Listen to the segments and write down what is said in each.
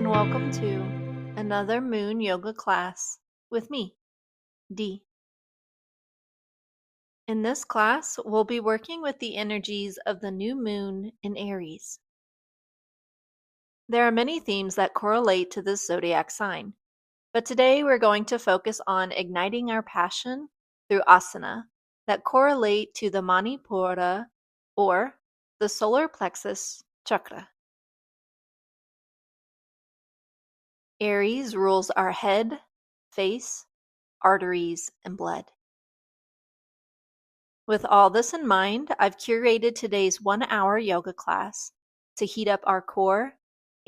and welcome to another moon yoga class with me, Dee. In this class, we'll be working with the energies of the new moon in Aries. There are many themes that correlate to this zodiac sign, but today we're going to focus on igniting our passion through asana that correlate to the manipura or the solar plexus chakra. Aries rules our head, face, arteries, and blood. With all this in mind, I've curated today's 1-hour yoga class to heat up our core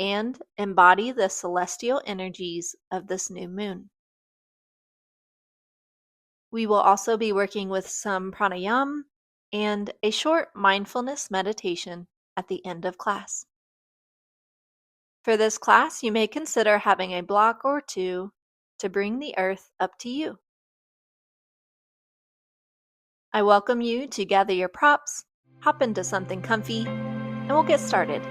and embody the celestial energies of this new moon. We will also be working with some pranayama and a short mindfulness meditation at the end of class. For this class, you may consider having a block or two to bring the earth up to you. I welcome you to gather your props, hop into something comfy, and we'll get started.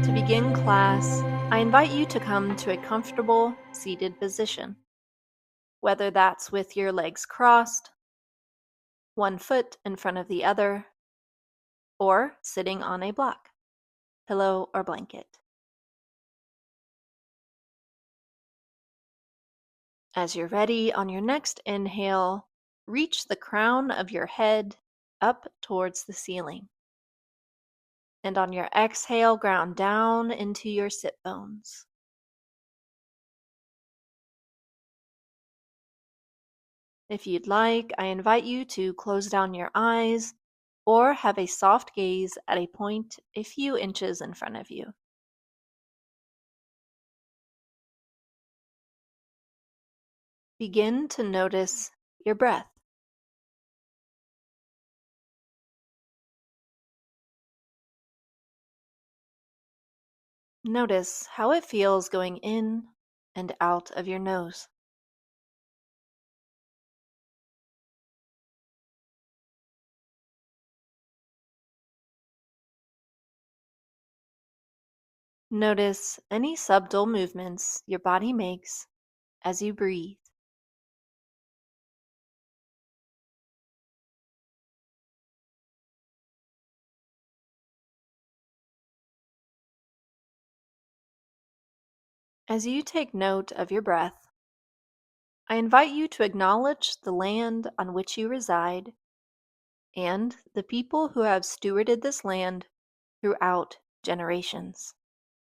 To begin class, I invite you to come to a comfortable seated position, whether that's with your legs crossed, one foot in front of the other, or sitting on a block, pillow, or blanket. As you're ready, on your next inhale, reach the crown of your head up towards the ceiling. And on your exhale, ground down into your sit bones. If you'd like, I invite you to close down your eyes or have a soft gaze at a point a few inches in front of you. Begin to notice your breath. Notice how it feels going in and out of your nose. Notice any subtle movements your body makes as you breathe. As you take note of your breath, I invite you to acknowledge the land on which you reside and the people who have stewarded this land throughout generations.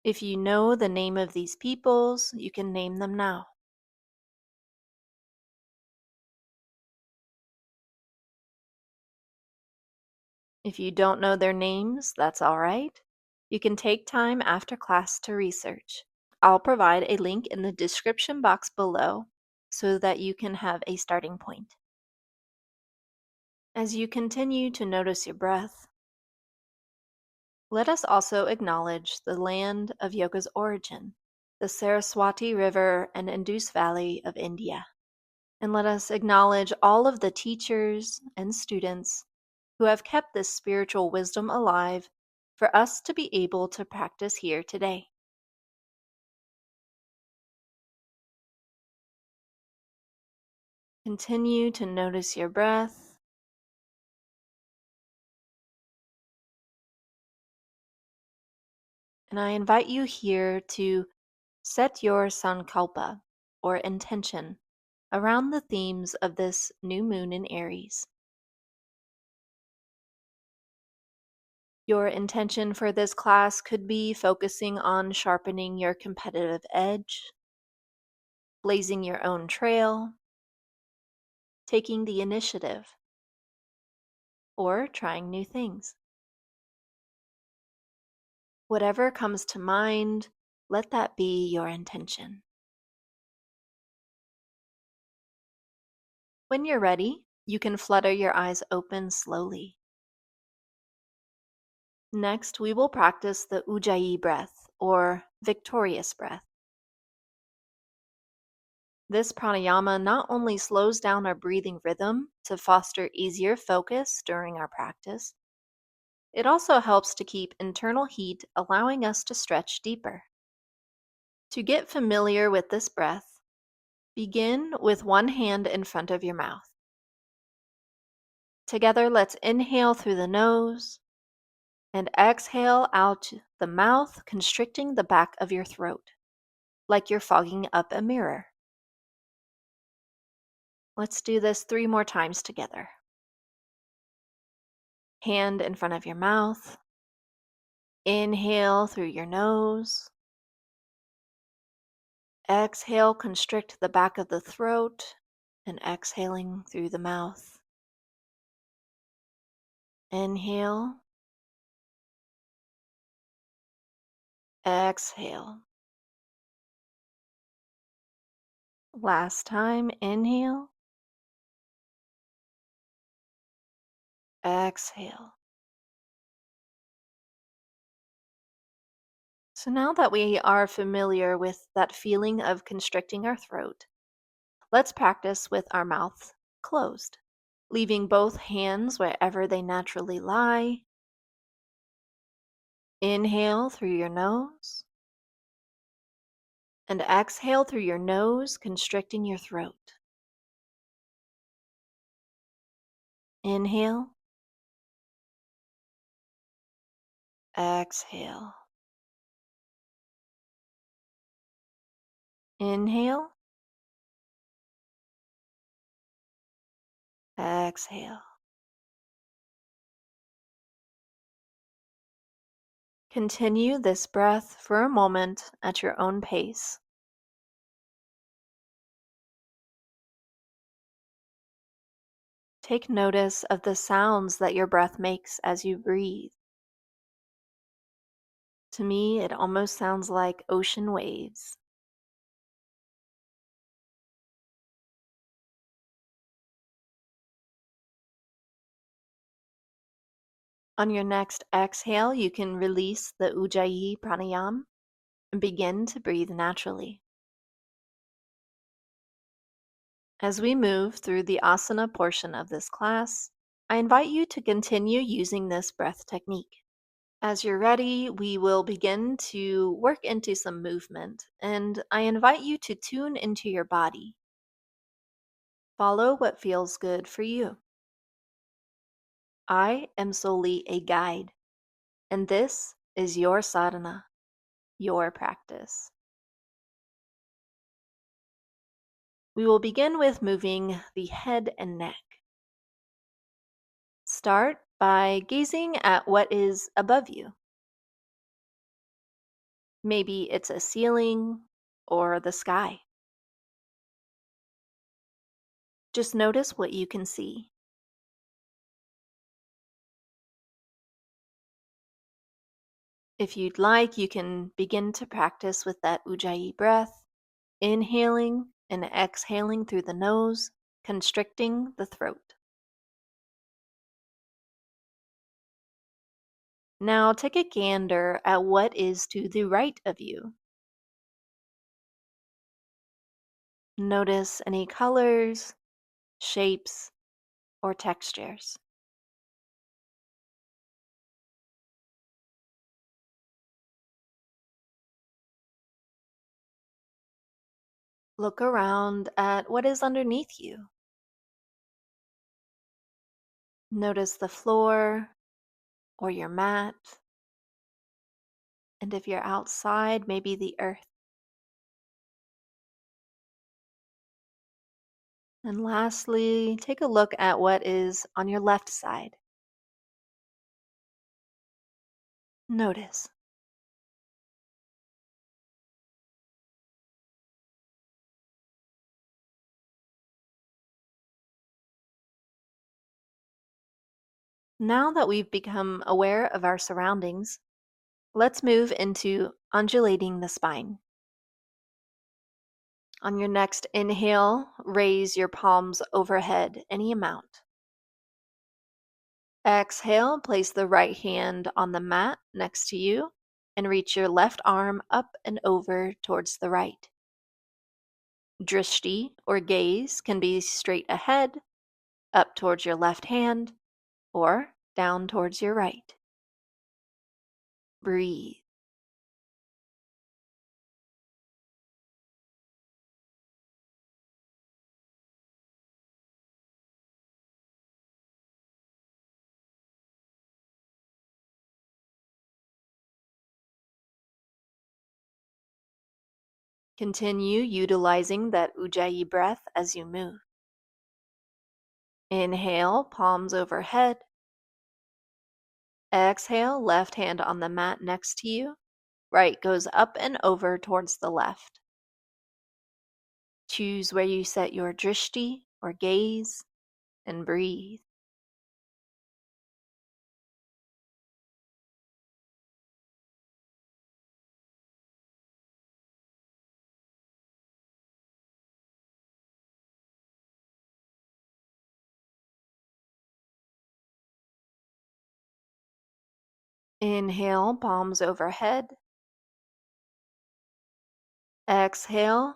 If you know the name of these peoples, you can name them now. If you don't know their names, that's all right. You can take time after class to research. I'll provide a link in the description box below so that you can have a starting point. As you continue to notice your breath, let us also acknowledge the land of yoga's origin, the Saraswati River and Indus Valley of India. And let us acknowledge all of the teachers and students who have kept this spiritual wisdom alive for us to be able to practice here today. Continue to notice your breath. And I invite you here to set your sankalpa, or intention, around the themes of this new moon in Aries. Your intention for this class could be focusing on sharpening your competitive edge, blazing your own trail, taking the initiative, or trying new things. Whatever comes to mind, let that be your intention. When you're ready, you can flutter your eyes open slowly. Next, we will practice the Ujjayi breath, or victorious breath. This pranayama not only slows down our breathing rhythm to foster easier focus during our practice, it also helps to keep internal heat, allowing us to stretch deeper. To get familiar with this breath, begin with one hand in front of your mouth. Together, let's inhale through the nose and exhale out the mouth, constricting the back of your throat, like you're fogging up a mirror. Let's do this 3 more times together. Hand in front of your mouth. Inhale through your nose. Exhale, constrict the back of the throat, and exhaling through the mouth. Inhale. Exhale. Last time, inhale. Exhale. So now that we are familiar with that feeling of constricting our throat, let's practice with our mouth closed, leaving both hands wherever they naturally lie. Inhale through your nose and exhale through your nose, constricting your throat. Inhale. Exhale. Inhale. Exhale. Continue this breath for a moment at your own pace. Take notice of the sounds that your breath makes as you breathe. To me, it almost sounds like ocean waves. On your next exhale, you can release the Ujjayi pranayama and begin to breathe naturally. As we move through the asana portion of this class, I invite you to continue using this breath technique. As you're ready, we will begin to work into some movement, and I invite you to tune into your body. Follow what feels good for you. I am solely a guide, and this is your sadhana, your practice. We will begin with moving the head and neck. Start by gazing at what is above you. Maybe it's a ceiling or the sky. Just notice what you can see. If you'd like, you can begin to practice with that Ujjayi breath, inhaling and exhaling through the nose, constricting the throat. Now take a gander at what is to the right of you. Notice any colors, shapes, or textures. Look around at what is underneath you. Notice the floor or your mat, and if you're outside, maybe the earth. And lastly, take a look at what is on your left side. Notice. Now that we've become aware of our surroundings, let's move into undulating the spine. On your next inhale, raise your palms overhead any amount. Exhale, place the right hand on the mat next to you and reach your left arm up and over towards the right. Drishti or gaze can be straight ahead, up towards your left hand, or down towards your right. Breathe. Continue utilizing that ujjayi breath as you move. Inhale, palms overhead. Exhale, left hand on the mat next to you. Right goes up and over towards the left. Choose where you set your drishti or gaze and breathe. Inhale, palms overhead. Exhale,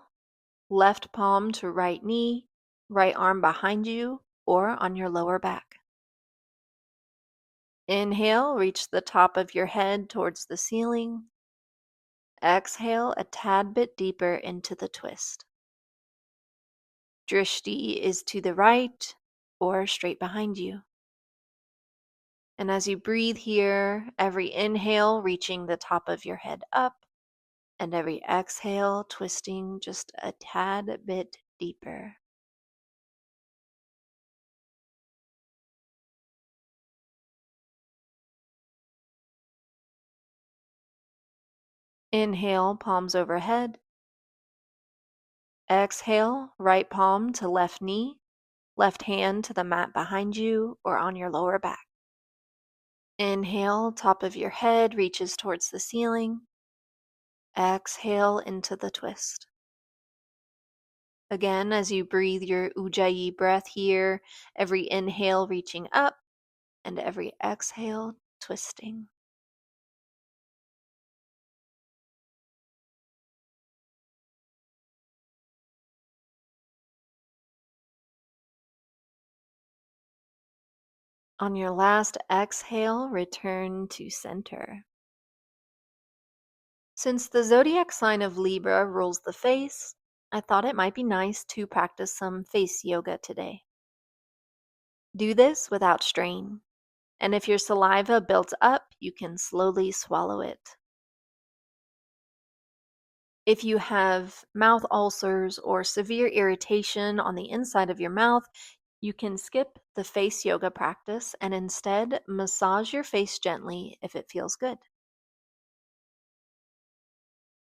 left palm to right knee, right arm behind you or on your lower back. Inhale, reach the top of your head towards the ceiling. Exhale a tad bit deeper into the twist. Drishti is to the right or straight behind you. And as you breathe here, every inhale reaching the top of your head up, and every exhale twisting just a tad bit deeper. Inhale, palms overhead. Exhale, right palm to left knee, left hand to the mat behind you or on your lower back. Inhale, top of your head reaches towards the ceiling. Exhale into the twist. Again, as you breathe your ujjayi breath here, every inhale reaching up and every exhale twisting. On your last exhale, return to center. Since the zodiac sign of Libra rules the face, I thought it might be nice to practice some face yoga today. Do this without strain, and if your saliva builds up, you can slowly swallow it. If you have mouth ulcers or severe irritation on the inside of your mouth, you can skip the face yoga practice and instead massage your face gently if it feels good.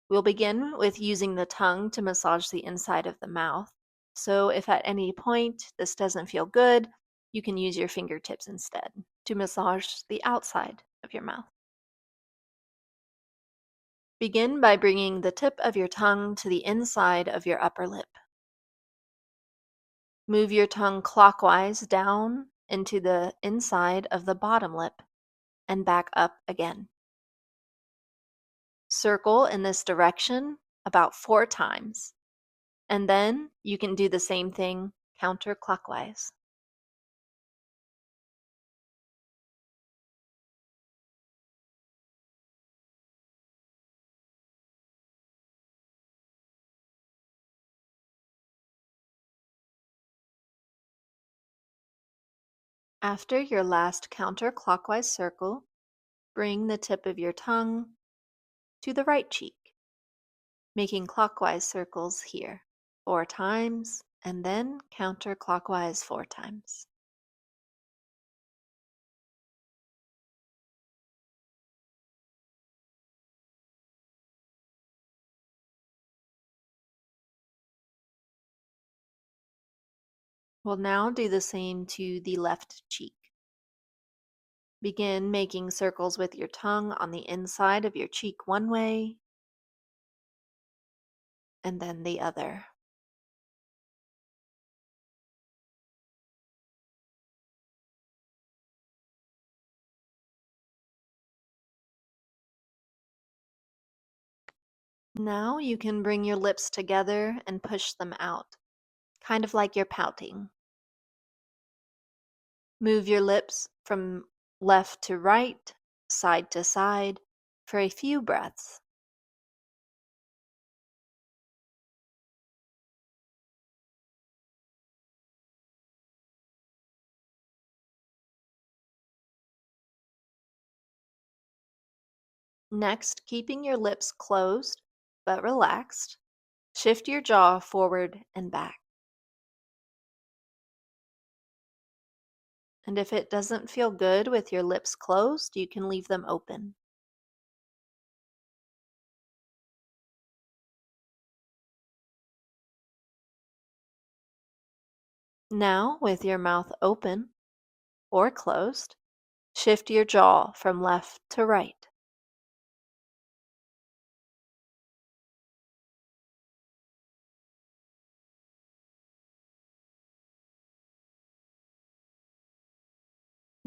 We'll begin with using the tongue to massage the inside of the mouth. So if at any point this doesn't feel good, you can use your fingertips instead to massage the outside of your mouth. Begin by bringing the tip of your tongue to the inside of your upper lip. Move your tongue clockwise down into the inside of the bottom lip and back up again. Circle in this direction about 4 times, and then you can do the same thing counterclockwise. After your last counterclockwise circle, bring the tip of your tongue to the right cheek, making clockwise circles here 4 times, and then counterclockwise 4 times. We'll now do the same to the left cheek. Begin making circles with your tongue on the inside of your cheek one way, and then the other. Now you can bring your lips together and push them out, kind of like you're pouting. Move your lips from left to right, side to side, for a few breaths. Next, keeping your lips closed but relaxed, shift your jaw forward and back. And if it doesn't feel good with your lips closed, you can leave them open. Now, with your mouth open or closed, shift your jaw from left to right.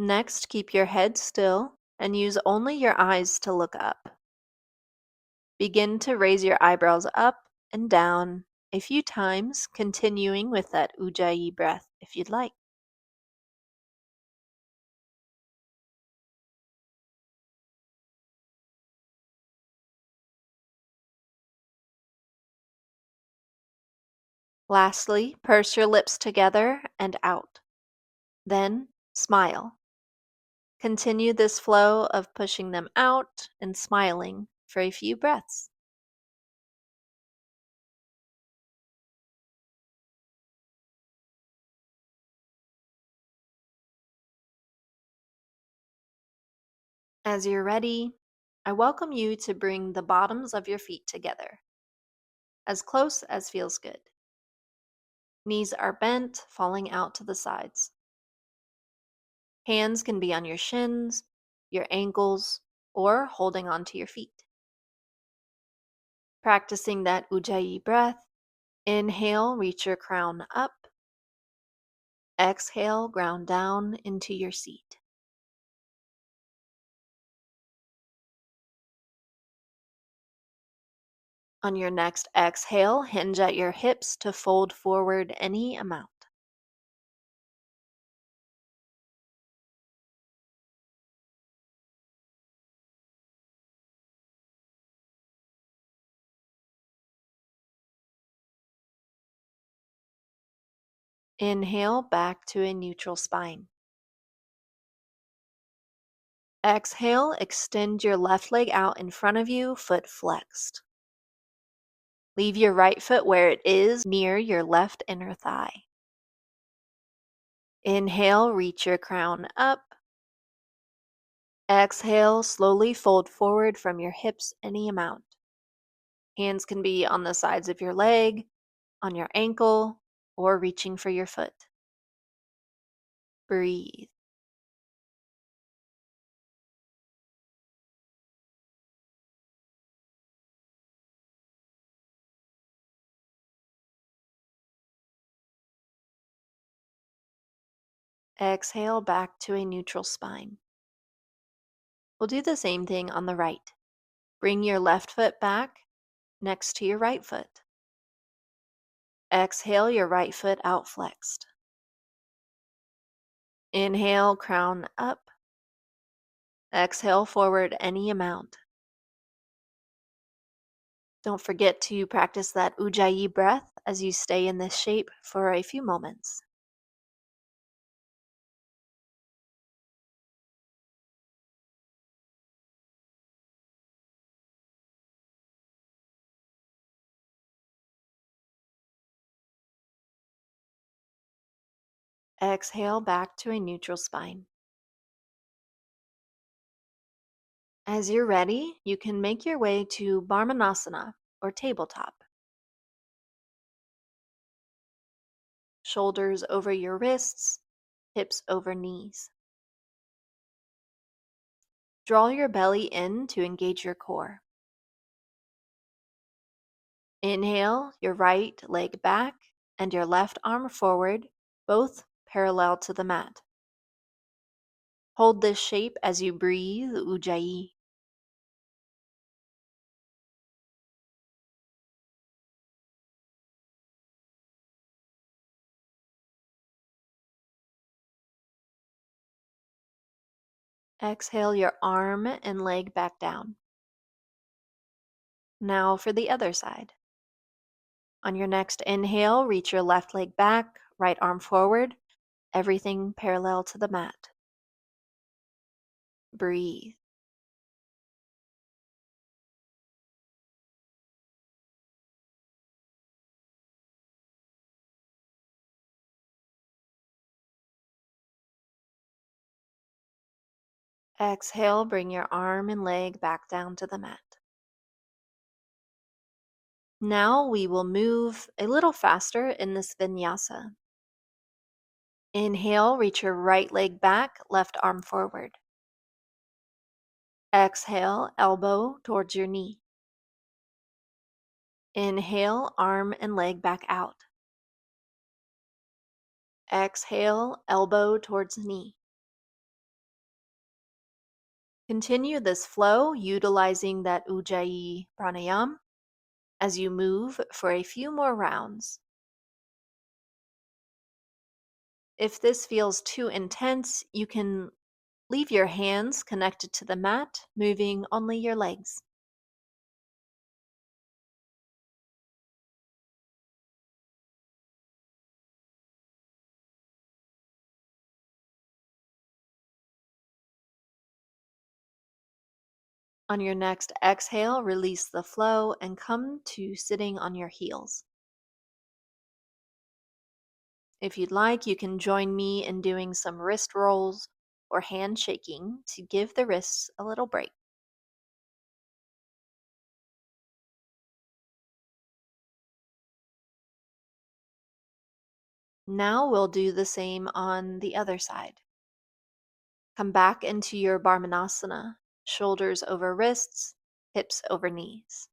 Next, keep your head still and use only your eyes to look up. Begin to raise your eyebrows up and down a few times, continuing with that ujjayi breath if you'd like. Lastly, purse your lips together and out. Then, smile. Continue this flow of pushing them out and smiling for a few breaths. As you're ready, I welcome you to bring the bottoms of your feet together, as close as feels good. Knees are bent, falling out to the sides. Hands can be on your shins, your ankles, or holding onto your feet. Practicing that ujjayi breath, inhale, reach your crown up. Exhale, ground down into your seat. On your next exhale, hinge at your hips to fold forward any amount. Inhale back to a neutral spine. Exhale, extend your left leg out in front of you, foot flexed. Leave your right foot where it is, near your left inner thigh. Inhale, reach your crown up. Exhale, slowly fold forward from your hips any amount. Hands can be on the sides of your leg, on your ankle, or reaching for your foot. Breathe. Exhale back to a neutral spine. We'll do the same thing on the right. Bring your left foot back next to your right foot. Exhale, your right foot out flexed. Inhale, crown up. Exhale, forward any amount. Don't forget to practice that ujjayi breath as you stay in this shape for a few moments. Exhale back to a neutral spine. As you're ready, you can make your way to Barmanasana or tabletop. Shoulders over your wrists, hips over knees. Draw your belly in to engage your core. Inhale, your right leg back and your left arm forward, both parallel to the mat. Hold this shape as you breathe Ujjayi. Exhale your arm and leg back down. Now for the other side. On your next inhale, reach your left leg back, right arm forward, everything parallel to the mat. Breathe. Exhale, bring your arm and leg back down to the mat. Now we will move a little faster in this vinyasa. Inhale, reach your right leg back, left arm forward. Exhale, elbow towards your knee. Inhale, arm and leg back out. Exhale, elbow towards knee. Continue this flow utilizing that ujjayi pranayama as you move for a few more rounds. If this feels too intense, you can leave your hands connected to the mat, moving only your legs. On your next exhale, release the flow and come to sitting on your heels. If you'd like, you can join me in doing some wrist rolls or hand shaking to give the wrists a little break. Now we'll do the same on the other side. Come back into your Barmanasana, shoulders over wrists, hips over knees.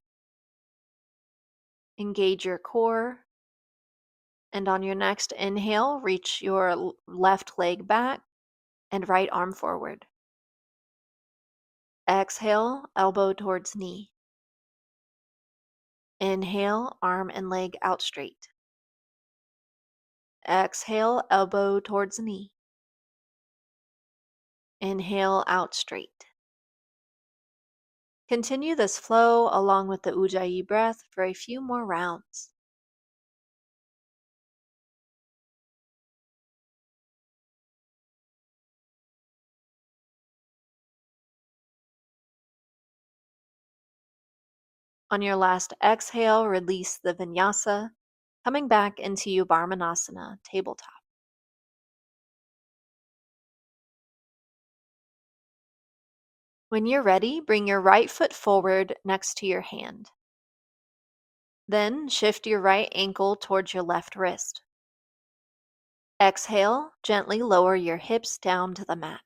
Engage your core, and on your next inhale, reach your left leg back and right arm forward. Exhale, elbow towards knee. Inhale, arm and leg out straight. Exhale, elbow towards knee. Inhale, out straight. Continue this flow along with the ujjayi breath for a few more rounds. On your last exhale, release the vinyasa, coming back into your Barmanasana, tabletop. When you're ready, bring your right foot forward next to your hand. Then shift your right ankle towards your left wrist. Exhale, gently lower your hips down to the mat.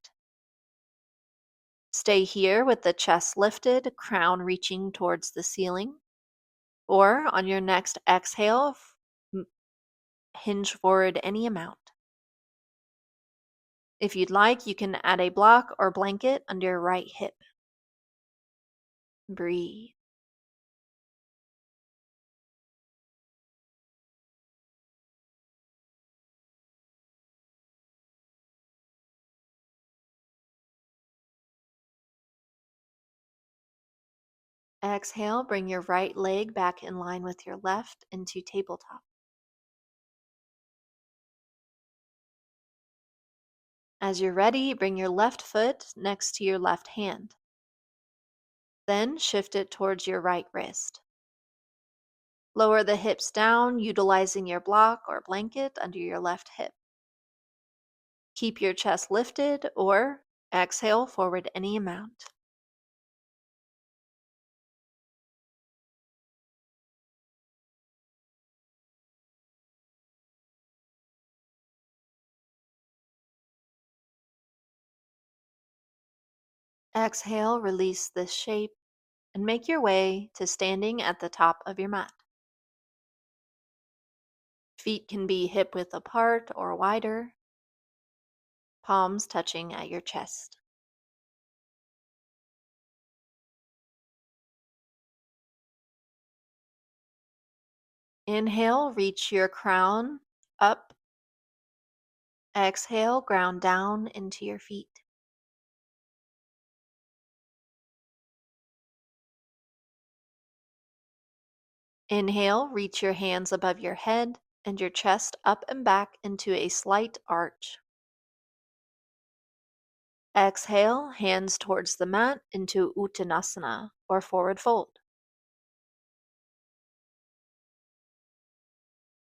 Stay here with the chest lifted, crown reaching towards the ceiling. Or on your next exhale, hinge forward any amount. If you'd like, you can add a block or blanket under your right hip. Breathe. Exhale, bring your right leg back in line with your left into tabletop. As you're ready, bring your left foot next to your left hand. Then shift it towards your right wrist. Lower the hips down, utilizing your block or blanket under your left hip. Keep your chest lifted or exhale forward any amount. Exhale, release this shape, and make your way to standing at the top of your mat. Feet can be hip width apart or wider, palms touching at your chest. Inhale, reach your crown up. Exhale, ground down into your feet. Inhale, reach your hands above your head and your chest up and back into a slight arch. Exhale, hands towards the mat into Uttanasana or forward fold.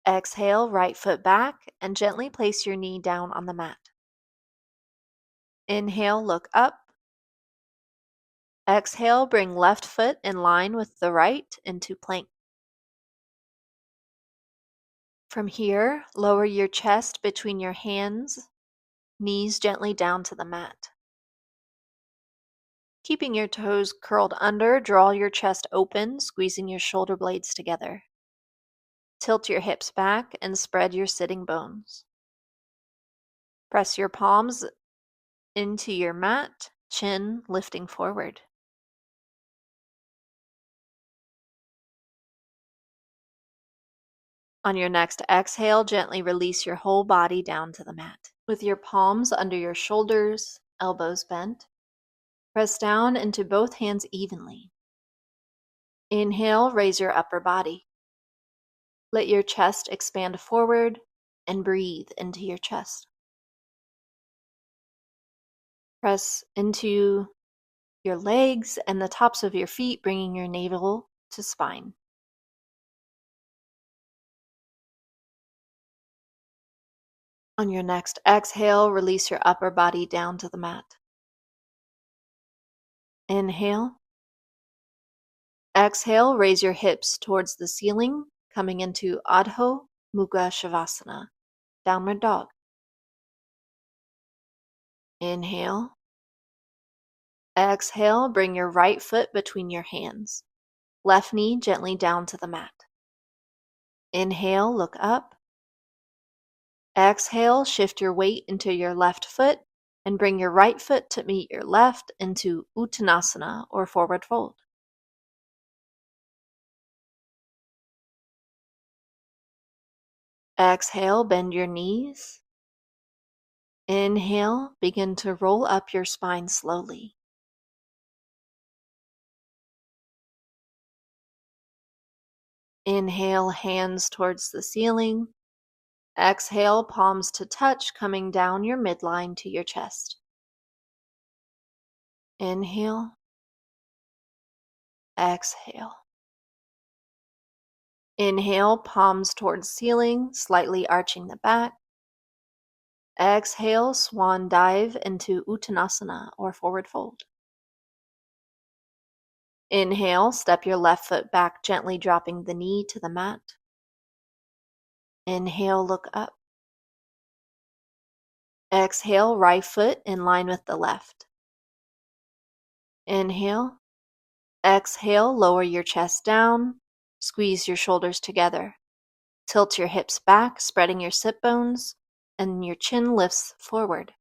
Exhale, right foot back and gently place your knee down on the mat. Inhale, look up. Exhale, bring left foot in line with the right into plank. From here, lower your chest between your hands, knees gently down to the mat. Keeping your toes curled under, draw your chest open, squeezing your shoulder blades together. Tilt your hips back and spread your sitting bones. Press your palms into your mat, chin lifting forward. On your next exhale, gently release your whole body down to the mat. With your palms under your shoulders, elbows bent, press down into both hands evenly. Inhale, raise your upper body. Let your chest expand forward and breathe into your chest. Press into your legs and the tops of your feet, bringing your navel to spine. On your next exhale, release your upper body down to the mat. Inhale. Exhale, raise your hips towards the ceiling, coming into Adho Mukha Shavasana, downward dog. Inhale. Exhale, bring your right foot between your hands. Left knee gently down to the mat. Inhale, look up. Exhale, shift your weight into your left foot and bring your right foot to meet your left into Uttanasana or forward fold. Exhale, bend your knees. Inhale, begin to roll up your spine slowly. Inhale, hands towards the ceiling. Exhale, palms to touch, coming down your midline to your chest. Inhale. Exhale. Inhale, palms towards ceiling, slightly arching the back. Exhale, swan dive into Uttanasana or forward fold. Inhale, step your left foot back, gently dropping the knee to the mat. Inhale, look up. Exhale, right foot in line with the left. Inhale. Exhale, lower your chest down. Squeeze your shoulders together. Tilt your hips back, spreading your sit bones, and your chin lifts forward.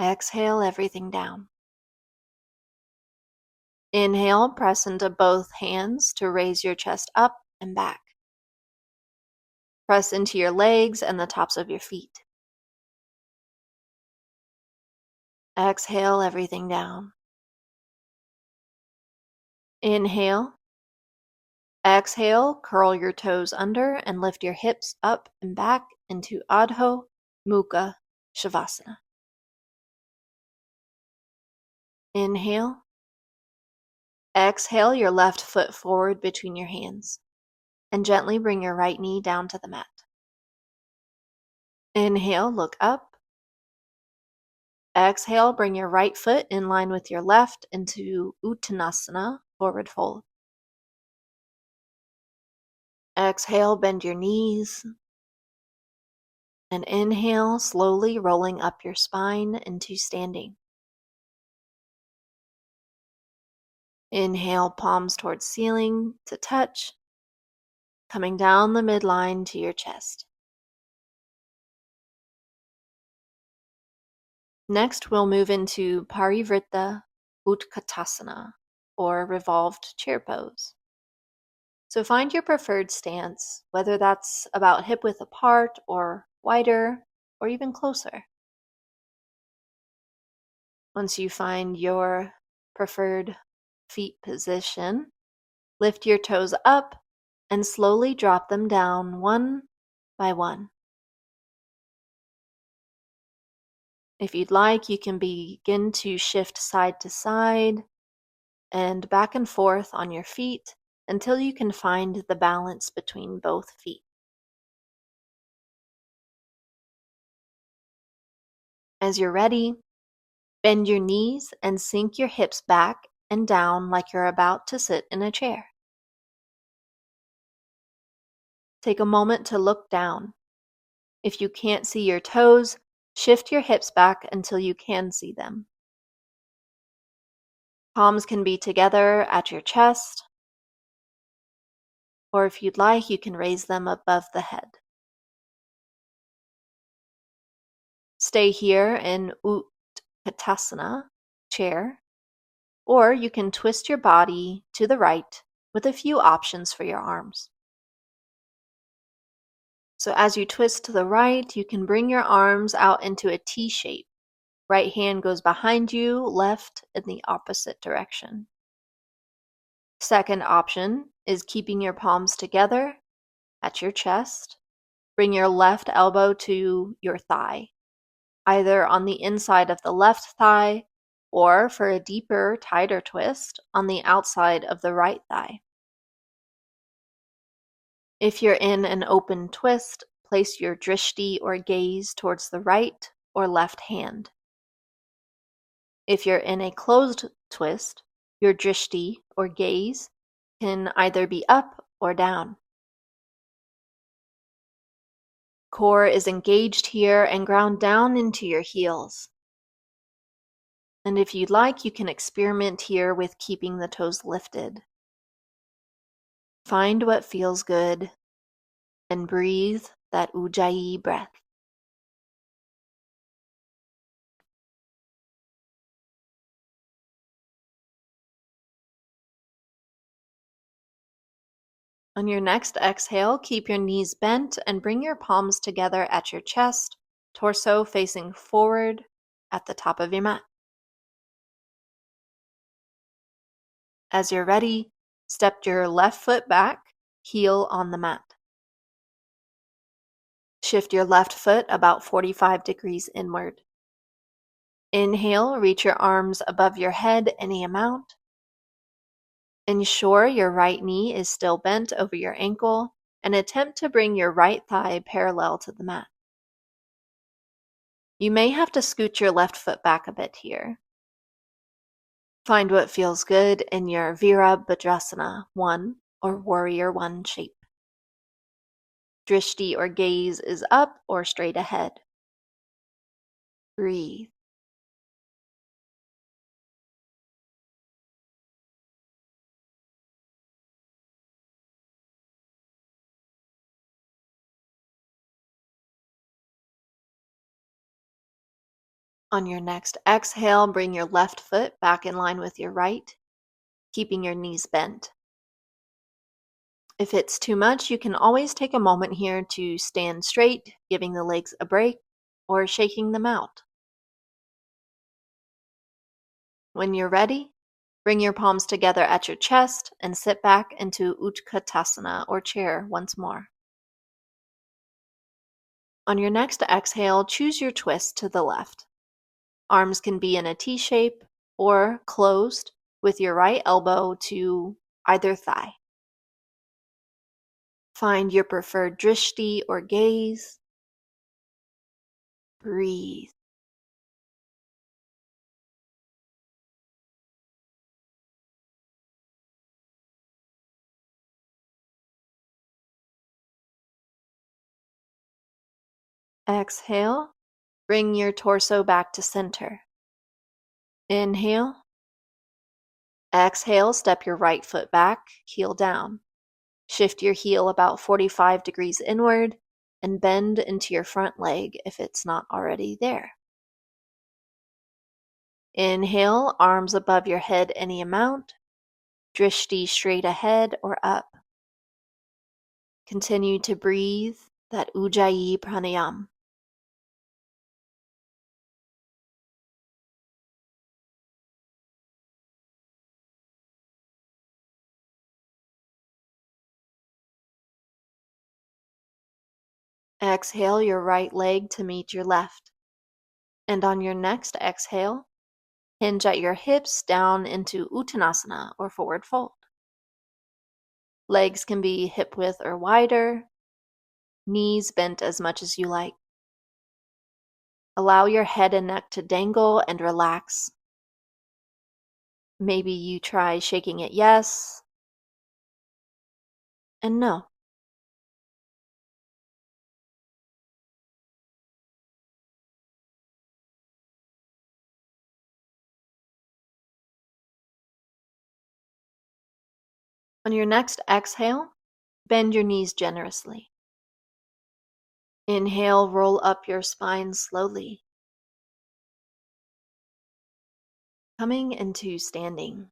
Exhale everything down. Inhale, press into both hands to raise your chest up and back. Press into your legs and the tops of your feet. Exhale everything down. Inhale. Exhale, curl your toes under and lift your hips up and back into Adho Mukha Shavasana. Inhale. Exhale your left foot forward between your hands and gently bring your right knee down to the mat. Inhale, look up. Exhale, bring your right foot in line with your left into Uttanasana, forward fold. Exhale, bend your knees. And inhale, slowly rolling up your spine into standing. Inhale, palms towards ceiling to touch, coming down the midline to your chest. Next, we'll move into Parivritta Utkatasana, or revolved chair pose. So find your preferred stance, whether that's about hip width apart or wider or even closer. Once you find your preferred feet position, lift your toes up and slowly drop them down one by one. If you'd like, you can begin to shift side to side and back and forth on your feet until you can find the balance between both feet. As you're ready, bend your knees and sink your hips back and down like you're about to sit in a chair. Take a moment to look down. If you can't see your toes, shift your hips back until you can see them. Palms can be together at your chest, or if you'd like, you can raise them above the head. Stay here in Utkatasana, chair, or you can twist your body to the right with a few options for your arms. So as you twist to the right, you can bring your arms out into a T shape. Right hand goes behind you, left in the opposite direction. Second option is keeping your palms together at your chest. Bring your left elbow to your thigh, either on the inside of the left thigh or, for a deeper, tighter twist, on the outside of the right thigh. If you're in an open twist, place your drishti or gaze towards the right or left hand. If you're in a closed twist, your drishti or gaze can either be up or down. Core is engaged here and ground down into your heels. And if you'd like, you can experiment here with keeping the toes lifted. Find what feels good and breathe that ujjayi breath. On your next exhale, keep your knees bent and bring your palms together at your chest, torso facing forward at the top of your mat. As you're ready, step your left foot back, heel on the mat. Shift your left foot about 45 degrees inward. Inhale, reach your arms above your head any amount. Ensure your right knee is still bent over your ankle and attempt to bring your right thigh parallel to the mat. You may have to scoot your left foot back a bit here. Find what feels good in your Virabhadrasana 1 or Warrior 1 shape. Drishti or gaze is up or straight ahead. Breathe. On your next exhale, bring your left foot back in line with your right, keeping your knees bent. If it's too much, you can always take a moment here to stand straight, giving the legs a break, or shaking them out. When you're ready, bring your palms together at your chest and sit back into Utkatasana or chair once more. On your next exhale, choose your twist to the left. Arms can be in a T shape or closed with your right elbow to either thigh. Find your preferred drishti or gaze. Breathe. Exhale. Bring your torso back to center. Inhale. Exhale, step your right foot back, heel down. Shift your heel about 45 degrees inward and bend into your front leg if it's not already there. Inhale, arms above your head any amount. Drishti straight ahead or up. Continue to breathe that ujjayi pranayama. Exhale your right leg to meet your left. And on your next exhale, hinge at your hips down into Uttanasana or forward fold. Legs can be hip width or wider, knees bent as much as you like. Allow your head and neck to dangle and relax. Maybe you try shaking it yes and no. On your next exhale, bend your knees generously. Inhale, roll up your spine slowly, coming into standing.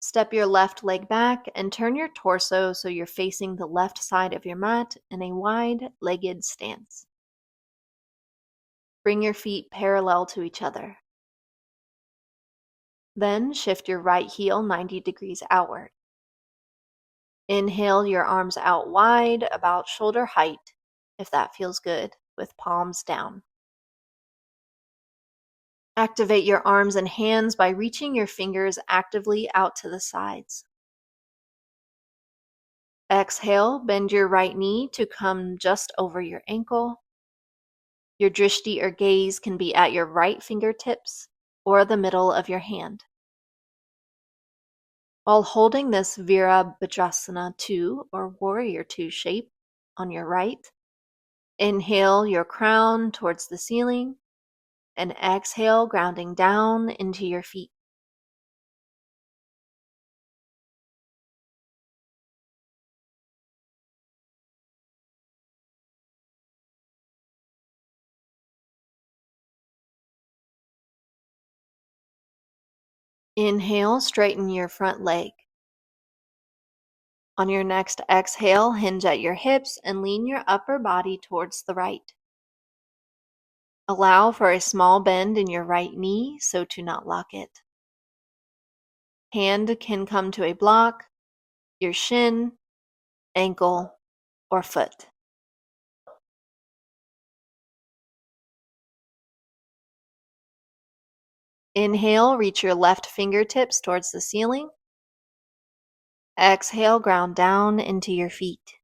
Step your left leg back and turn your torso so you're facing the left side of your mat in a wide-legged stance. Bring your feet parallel to each other. Then shift your right heel 90 degrees outward. Inhale your arms out wide, about shoulder height, if that feels good, with palms down. Activate your arms and hands by reaching your fingers actively out to the sides. Exhale, bend your right knee to come just over your ankle. Your drishti or gaze can be at your right fingertips or the middle of your hand. While holding this Virabhadrasana 2 or Warrior 2 shape on your right, inhale your crown towards the ceiling and exhale, grounding down into your feet. Inhale, straighten your front leg. On your next exhale, hinge at your hips and lean your upper body towards the right. Allow for a small bend in your right knee so to not lock it. Hand can come to a block, your shin, ankle, or foot. Inhale, reach your left fingertips towards the ceiling. Exhale, ground down into your feet.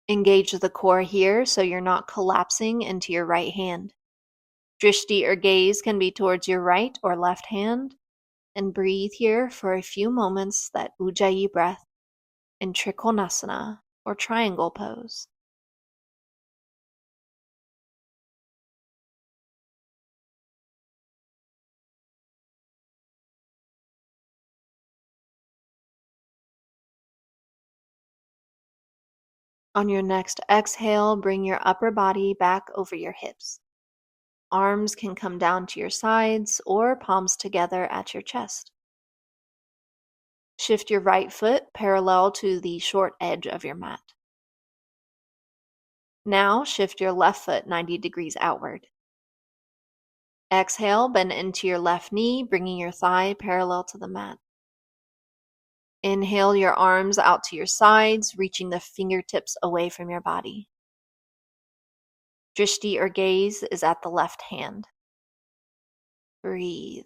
Engage the core here so you're not collapsing into your right hand. Drishti or gaze can be towards your right or left hand. And breathe here for a few moments that Ujjayi breath in Trikonasana or triangle pose. On your next exhale, bring your upper body back over your hips. Arms can come down to your sides or palms together at your chest. Shift your right foot parallel to the short edge of your mat. Now shift your left foot 90 degrees outward. Exhale, bend into your left knee, bringing your thigh parallel to the mat. Inhale your arms out to your sides, reaching the fingertips away from your body. Drishti or gaze is at the left hand. Breathe.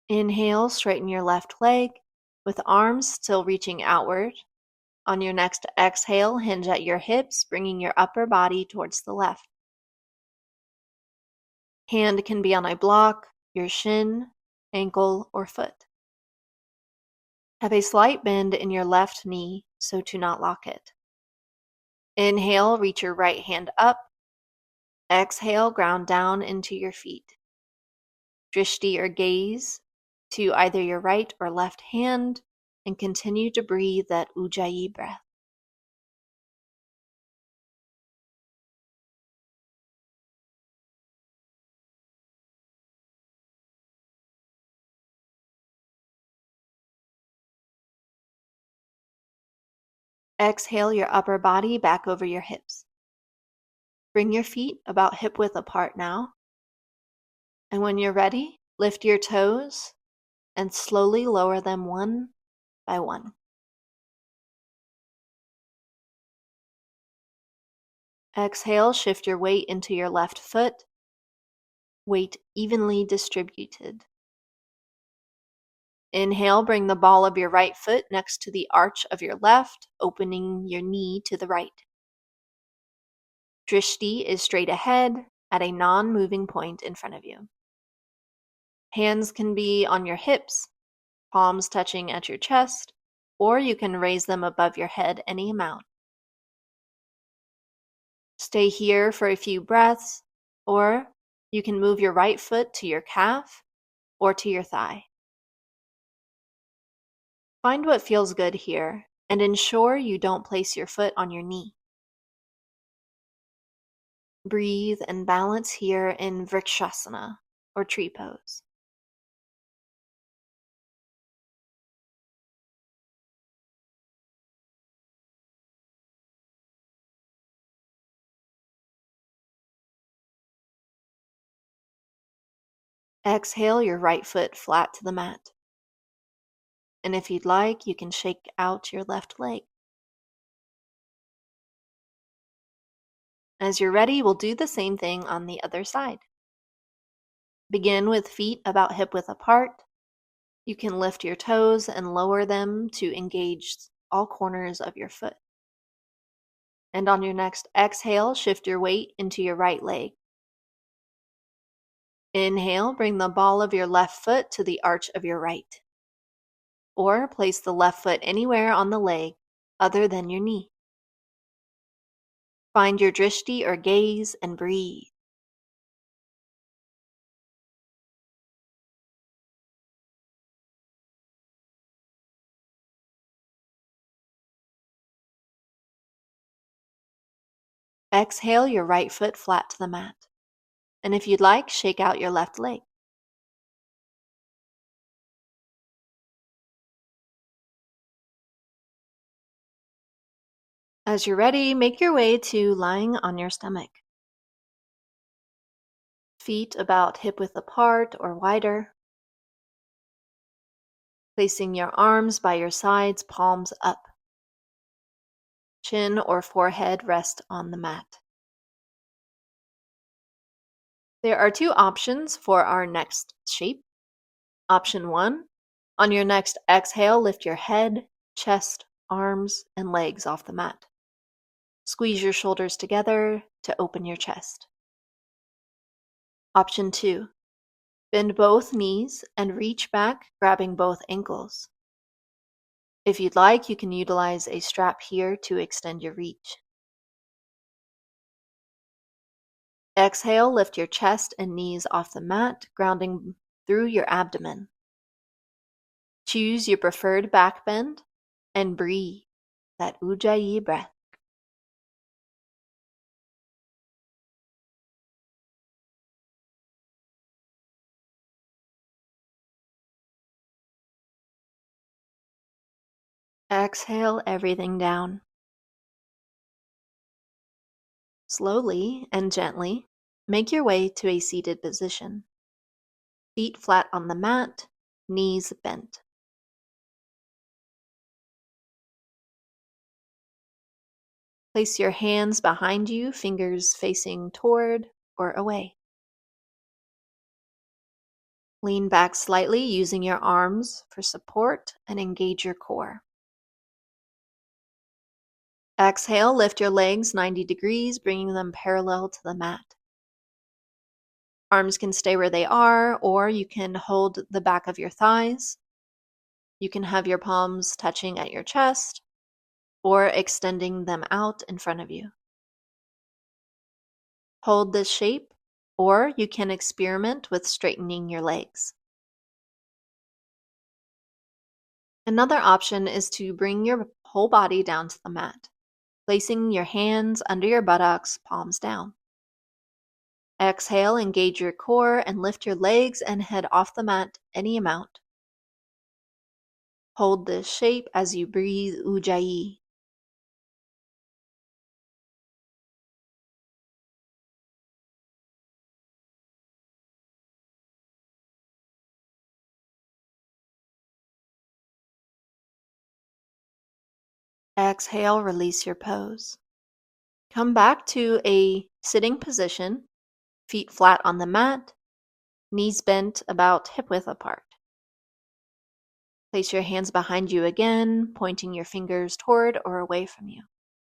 Inhale, straighten your left leg with arms still reaching outward. On your next exhale, hinge at your hips, bringing your upper body towards the left. Hand can be on a block, your shin, ankle, or foot. Have a slight bend in your left knee so to not lock it. Inhale, reach your right hand up. Exhale, ground down into your feet. Drishti or gaze to either your right or left hand and continue to breathe that Ujjayi breath. Exhale your upper body back over your hips. Bring your feet about hip width apart now. And when you're ready, lift your toes and slowly lower them one by one. Exhale, shift your weight into your left foot, weight evenly distributed. Inhale, bring the ball of your right foot next to the arch of your left, opening your knee to the right. Drishti is straight ahead at a non-moving point in front of you. Hands can be on your hips, palms touching at your chest, or you can raise them above your head any amount. Stay here for a few breaths, or you can move your right foot to your calf or to your thigh. Find what feels good here and ensure you don't place your foot on your knee. Breathe and balance here in Vrikshasana or tree pose. Exhale your right foot flat to the mat. And if you'd like, you can shake out your left leg. As you're ready, we'll do the same thing on the other side. Begin with feet about hip width apart. You can lift your toes and lower them to engage all corners of your foot. And on your next exhale, shift your weight into your right leg. Inhale, bring the ball of your left foot to the arch of your right. Or place the left foot anywhere on the leg other than your knee. Find your drishti or gaze and breathe. Exhale your right foot flat to the mat. And if you'd like, shake out your left leg. As you're ready, make your way to lying on your stomach. Feet about hip width apart or wider. Placing your arms by your sides, palms up. Chin or forehead rest on the mat. There are two options for our next shape. Option 1, on your next exhale, lift your head, chest, arms, and legs off the mat. Squeeze your shoulders together to open your chest. Option 2, bend both knees and reach back, grabbing both ankles. If you'd like, you can utilize a strap here to extend your reach. Exhale, lift your chest and knees off the mat, grounding through your abdomen. Choose your preferred back bend and breathe that ujjayi breath. Exhale everything down. Slowly and gently, make your way to a seated position. Feet flat on the mat, knees bent. Place your hands behind you, fingers facing toward or away. Lean back slightly using your arms for support and engage your core. Exhale, lift your legs 90 degrees, bringing them parallel to the mat. Arms can stay where they are, or you can hold the back of your thighs. You can have your palms touching at your chest or extending them out in front of you. Hold this shape, or you can experiment with straightening your legs. Another option is to bring your whole body down to the mat, placing your hands under your buttocks, palms down. Exhale, engage your core and lift your legs and head off the mat any amount. Hold this shape as you breathe ujjayi. Exhale, release your pose. Come back to a sitting position, feet flat on the mat, knees bent about hip width apart. Place your hands behind you again, pointing your fingers toward or away from you.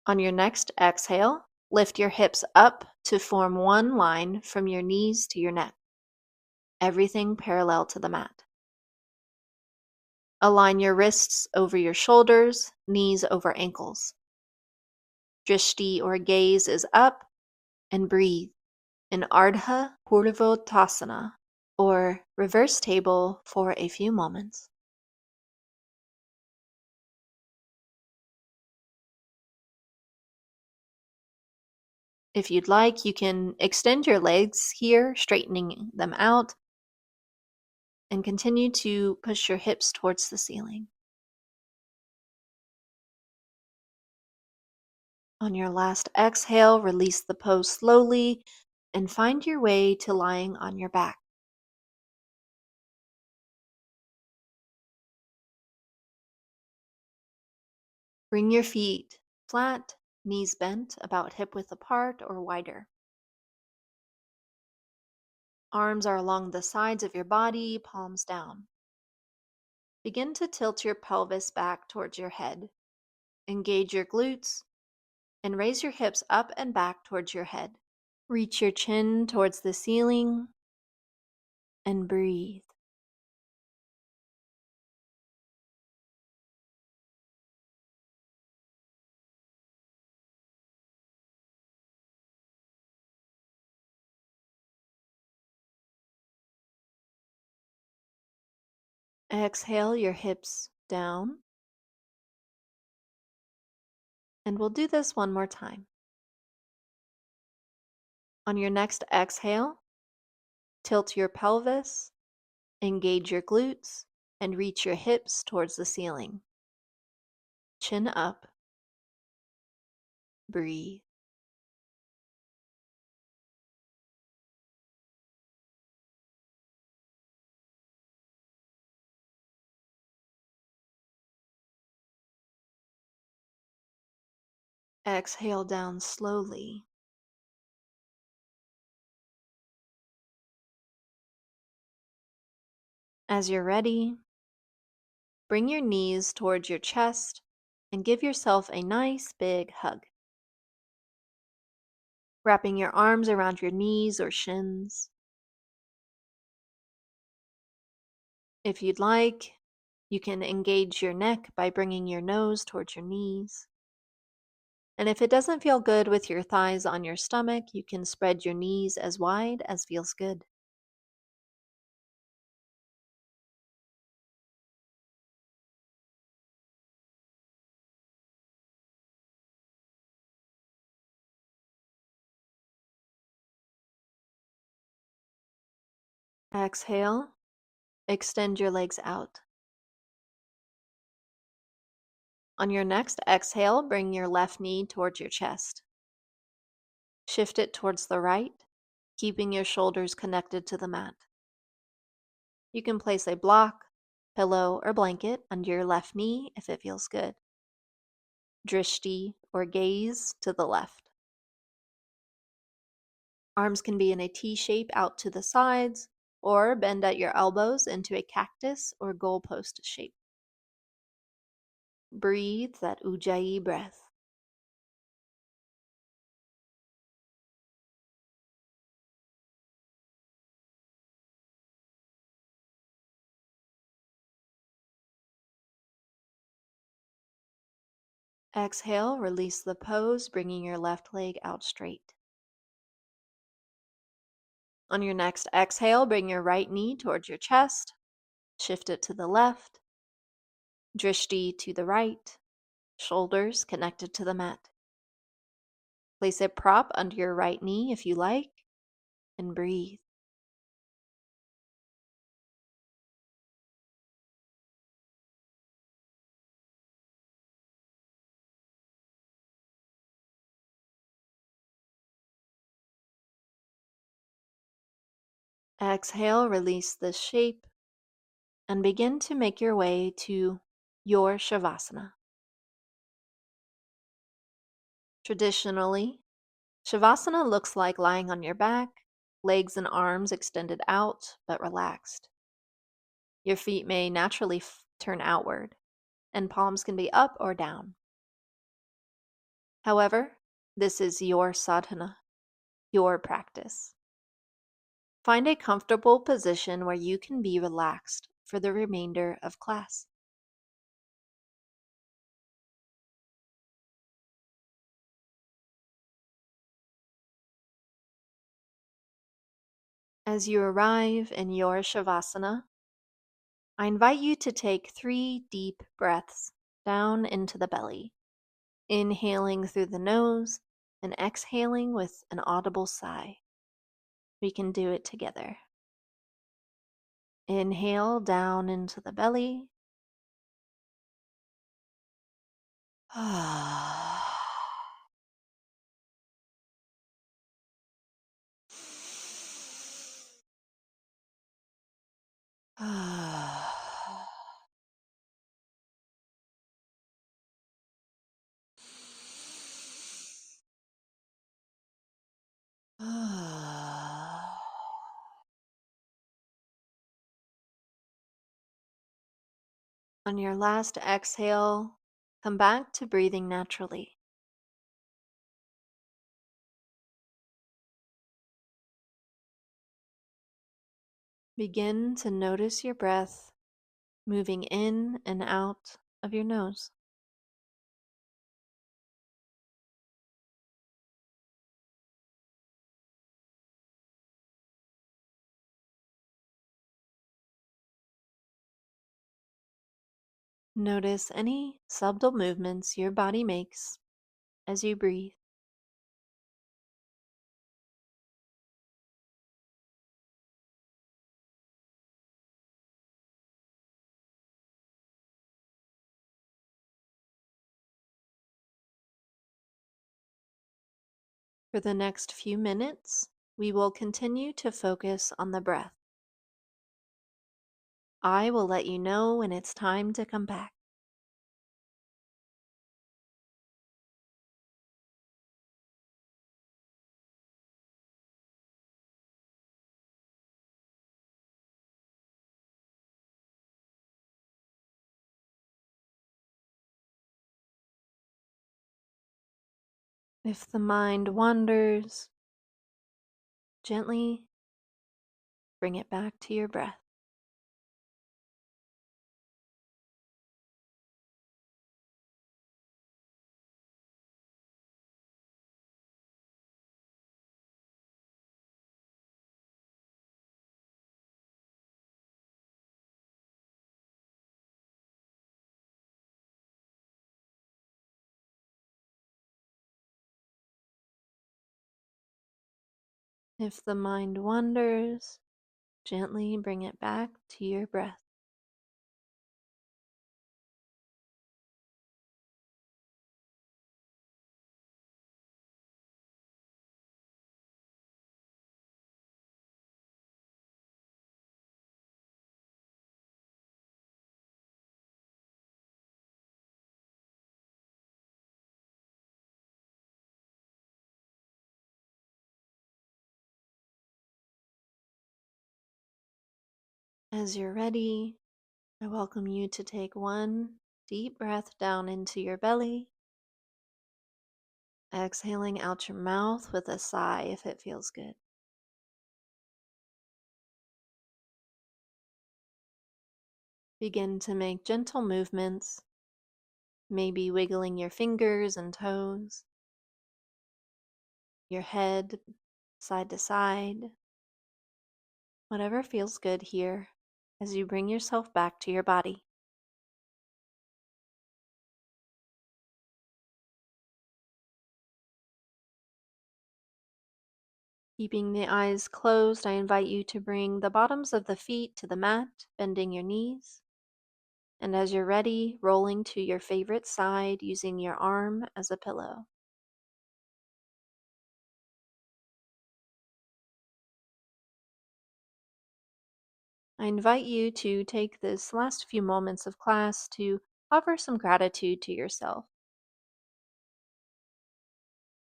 On your next exhale, lift your hips up to form one line from your knees to your neck, everything parallel to the mat. Align your wrists over your shoulders, knees over ankles. Drishti or gaze is up, and breathe in Ardha Purvottasana, or reverse table, for a few moments. If you'd like, you can extend your legs here, straightening them out, and continue to push your hips towards the ceiling. On your last exhale, release the pose slowly and find your way to lying on your back. Bring your feet flat, knees bent about hip width apart or wider. Arms are along the sides of your body, palms down. Begin to tilt your pelvis back towards your head. Engage your glutes and raise your hips up and back towards your head. Reach your chin towards the ceiling and breathe. Exhale your hips down. And we'll do this one more time. On your next exhale, tilt your pelvis, engage your glutes, and reach your hips towards the ceiling. Chin up. Breathe. Exhale down slowly. As you're ready, bring your knees towards your chest and give yourself a nice big hug. Wrapping your arms around your knees or shins. If you'd like, you can engage your neck by bringing your nose towards your knees. And if it doesn't feel good with your thighs on your stomach, you can spread your knees as wide as feels good. Exhale, extend your legs out. On your next exhale, bring your left knee towards your chest. Shift it towards the right, keeping your shoulders connected to the mat. You can place a block, pillow, or blanket under your left knee if it feels good. Drishti or gaze to the left. Arms can be in a T shape out to the sides, or bend at your elbows into a cactus or goalpost shape. Breathe that Ujjayi breath. Exhale, release the pose, bringing your left leg out straight. On your next exhale, bring your right knee towards your chest. Shift it to the left. Drishti to the right. Shoulders connected to the mat. Place a prop under your right knee if you like, and breathe. Exhale, release this shape, and begin to make your way to your Shavasana. Traditionally, Shavasana looks like lying on your back, legs and arms extended out but relaxed. Your feet may naturally turn outward, and palms can be up or down. However, this is your sadhana, your practice. Find a comfortable position where you can be relaxed for the remainder of class. As you arrive in your Shavasana, I invite you to take 3 deep breaths down into the belly, inhaling through the nose and exhaling with an audible sigh. We can do it together. Inhale down into the belly. On your last exhale, come back to breathing naturally. Begin to notice your breath moving in and out of your nose. Notice any subtle movements your body makes as you breathe. For the next few minutes, we will continue to focus on the breath. I will let you know when it's time to come back. If the mind wanders, gently bring it back to your breath. If the mind wanders, gently bring it back to your breath. As you're ready, I welcome you to take one deep breath down into your belly, exhaling out your mouth with a sigh if it feels good. Begin to make gentle movements, maybe wiggling your fingers and toes, your head side to side, whatever feels good here as you bring yourself back to your body. Keeping the eyes closed, I invite you to bring the bottoms of the feet to the mat, bending your knees. And as you're ready, rolling to your favorite side using your arm as a pillow. I invite you to take this last few moments of class to offer some gratitude to yourself.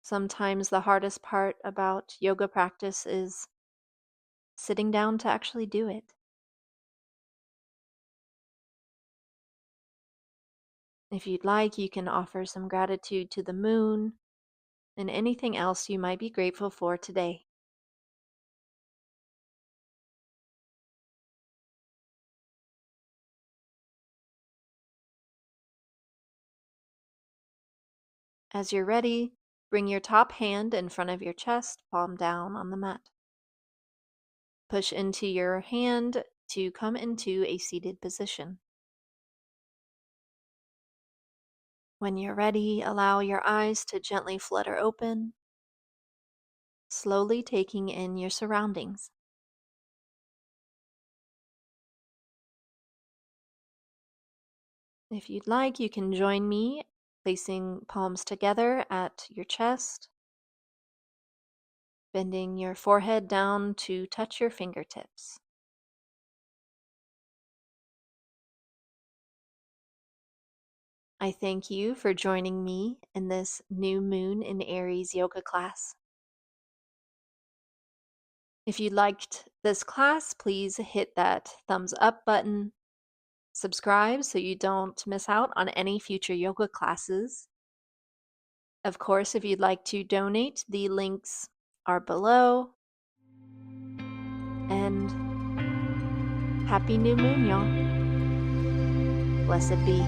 Sometimes the hardest part about yoga practice is sitting down to actually do it. If you'd like, you can offer some gratitude to the moon and anything else you might be grateful for today. As you're ready, bring your top hand in front of your chest, palm down on the mat. Push into your hand to come into a seated position. When you're ready, allow your eyes to gently flutter open, slowly taking in your surroundings. If you'd like, you can join me placing palms together at your chest, bending your forehead down to touch your fingertips. I thank you for joining me in this new moon in Aries yoga class. If you liked this class, please hit that thumbs up button, subscribe so you don't miss out on any future yoga classes. Of course, if you'd like to donate, the links are below. And happy new moon, y'all. Blessed be.